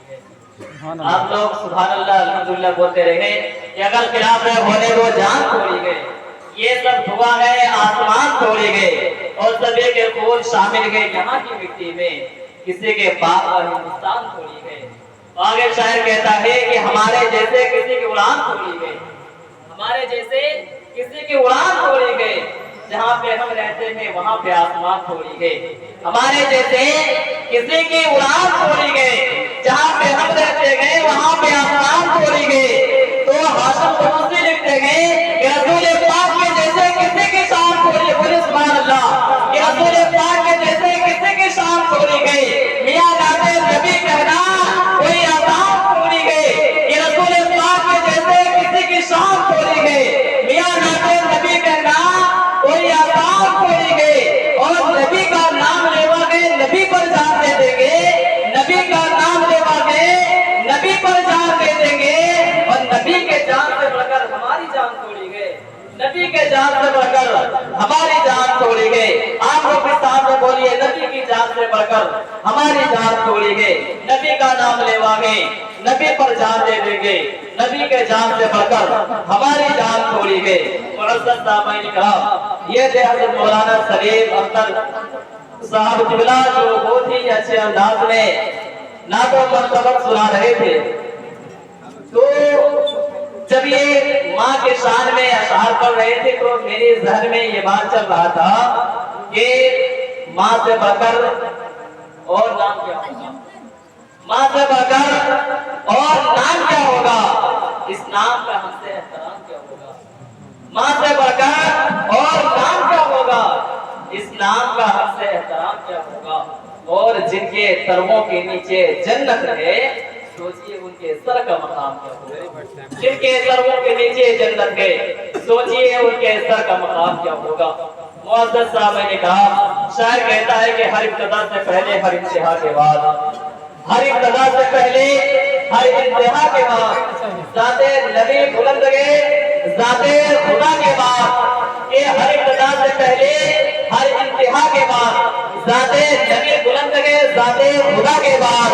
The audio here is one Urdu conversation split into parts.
آپ لوگ سبحان اللہ الحمدللہ بولتے رہے کہ اگر خلاف ہونے دو جان چھوڑی گئے، یہ سب دھواں ہے آسمان چھوڑے گئے اور سبھی کے خون شامل گئے یہاں کی مٹی میں، کسی کے باپ اور ہندوستان چھوڑی گئے۔ آگے شاعر کہتا ہے کہ ہمارے جیسے کسی کی اڑان چھوڑی گئے، ہمارے جیسے کسی کی اڑان چھوڑی گئے، جہاں پہ ہم رہتے ہیں وہاں پہ آسمان چھوڑی گئے، ہمارے جیسے کسی کی اڑان چھوڑی گئے، جہاں پہ ہم رہتے گئے وہاں پہ آسمان چھوڑی گئے۔ تو ہاشم قدوسی لکھتے گئے کہ رسول پاک کے جیسے کسی کی شان چھوڑی گئی، سبحان اللہ، کہ رسول پاک کے جیسے کسی کی شان چھوڑی گئی، میاں نام نبی کہنا کوئی آسان چھوڑی گئی، کہ رسول پاک کے جیسے کسی کی شان چھوڑی گئی، میاں نام نبی کہنا کوئی آسان چھوڑی گئی، اور نبی کا نام لیوا گئے نبی پر جان دے دیں گے، نبی کا نام لیوا گئے نبی پر جان دے دیں گے، اور نبی کے جان سے بڑھ کر ہماری جان چھوڑی گئے، نبی کے جان سے بڑھ کر ہماری جان چھوڑی گئے۔ آپ لوگ بھی سامنے بولیے نبی کی جان سے بڑھ کر ہماری جان چھوڑی گئے، نبی کا نام لیوا گئے نبی پر جان دے دیں گے، نبی کے جان سے بڑھ کر ہماری جان چھوڑی گئے۔ معزز سامعین کرام، یہ تھے حضرت مولانا سلیم اختر صاحب قبلہ جو بہت ہی اچھے انداز میں نعت و منقبت سنا رہے تھے۔ تو جب یہ ماں کے شان میں اشعار پڑھ رہے تھے تو میرے ذہن میں یہ بات چل رہا تھا کہ ماں سے بڑھ کر اور نام کیا ہوگا، ماں سے بڑھ کر اور نام کیا ہوگا، اس نام کا ہم سے احترام کیا ہوگا، ماں سے بڑھ کر اور نام کیا ہوگا، اس نام کا ہم سے احترام کیا ہوگا، اور جن کے سروں کے نیچے جنت ہے سوچئے ان کے سر کا مقام کیا ہوگا، جن کے سروں کے نیچے جنت ہے سوچئے ان کے سر کا مقام کیا ہوگا۔ معزز صاحب نے کہا، شاعر کہتا ہے کہ ہر ابتدا سے پہلے ہر انتہا کے بعد، ہر ابتدا سے پہلے ہر انتہا کے بعد ذات نبی بلند گئے ذات خدا کے بعد، کہ ہر ابتدا سے پہلے ہر انتہا کے بعد ذات نبی بلند گئے ذات خدا کے بعد،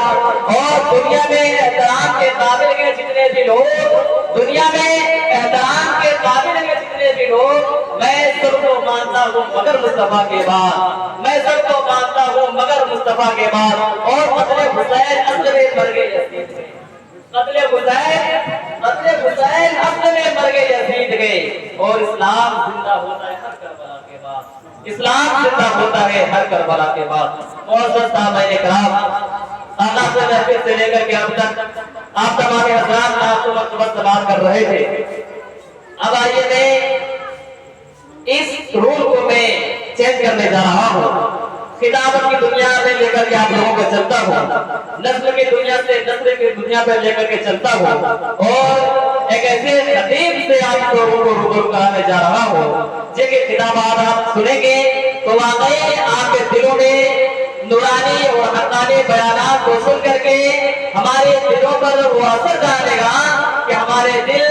اور دنیا میں احترام کے قابل کے جتنے بھی لوگ، دنیا میں احترام کے قابل کے جتنے بھی لوگ، میں سب کو مانتا ہوں مگر مصطفیٰ کے بعد، میں سب کو مانتا ہوں مگر مصطفیٰ کے بعد، اور قتل حسین اصل میں مر گئے یزید گئے، قتل حسین اصل میں مر گئے یزید گئے، اور اسلام زندہ ہوتا ہے ہر کربلا کے بعد، اسلام زندہ ہوتا ہے ہر کربلا کے بعد۔ معزز سامعین کرام، آغاز سے محفل سے لے کر کے اب تک آپ تمام حضرات نعت و منقبت سماعت کر رہے تھے۔ اب آئیے میں اس رول کو میں چینج کرنے جا رہا ہوں، خطابت کی دنیا میں لے کر کے آپ لوگوں کو چلتا ہوں، نسل کی دنیا سے نسل کی دنیا پہ لے کر کے چلتا ہوں، اور ایک ایسے خطیب سے آپ لوگوں کو روبرو کرانے جا رہا ہوں جن کی خطابات آپ سنیں گے تو واقعی آپ کے دلوں میں نورانی اور حقانی بیانات کو سن کر کے ہمارے دلوں پر وہ اثر ڈالے گا کہ ہمارے دل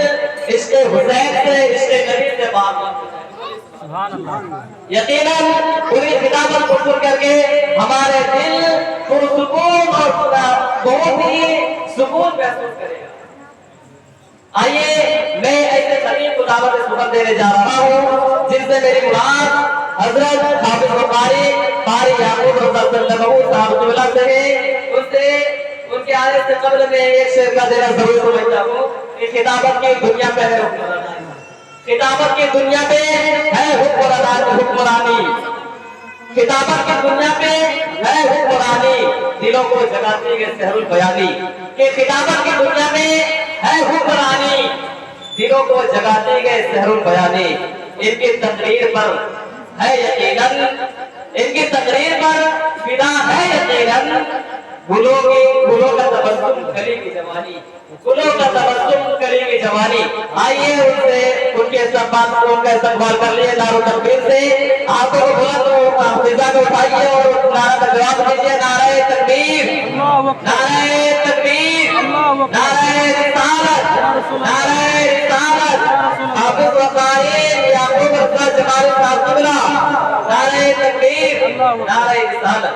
عشق حسین سے عشق نبی سے بات یقیناً پوری خطابت کو سن کر کے ہمارے دل پرسکون اور بہت ہی سکون محسوس کرے گا۔ آئیے میں ایسے خطیب کو دعوت سخن دینے جا رہا ہوں جن سے میری مراد حضرت حافظ بخاری قاری یعقوب رضا اللہ عنہ صاحب قبلہ سے ہے، ان کے آنے سے قبل میں ایک شعر کا دینا ضرور سمجھتا ہوں کہ خطابت کی دنیا پہ ہے حکمرانی، خطابت کی دنیا پہ ہے حکمرانی، خطابت کی دنیا پہ ہے حکمرانی، دلوں کو جگاتی ہے سحر البیانی، کہ خطابت کی دنیا میں ہے حکمرانی، دلوں کو جگاتی ہے سحر البیانی، ان کی تقریر پر ہے یقیناً، ان کی تقریر پر فدا ہے یقیناً، گلوں کا تبسم کلی کی جوانی، گلوں کا تبسم کلی کی جوانی۔ آئیے ان سے ان کے استقبال کا استقبال کر لیے نعرہ تکبیر سے، آپ کو بلند و فضا کو اٹھائیے اور نعرہ کا جواب دیجیے، نعرہ تکبیر، نعرہ تکبیر، نعرہ رسالت، نعرہ رسالت، حافظ وقاری یعقوب رضا جمالی صاحب قبلہ، نعرہ تکبیر، نعرہ رسالت۔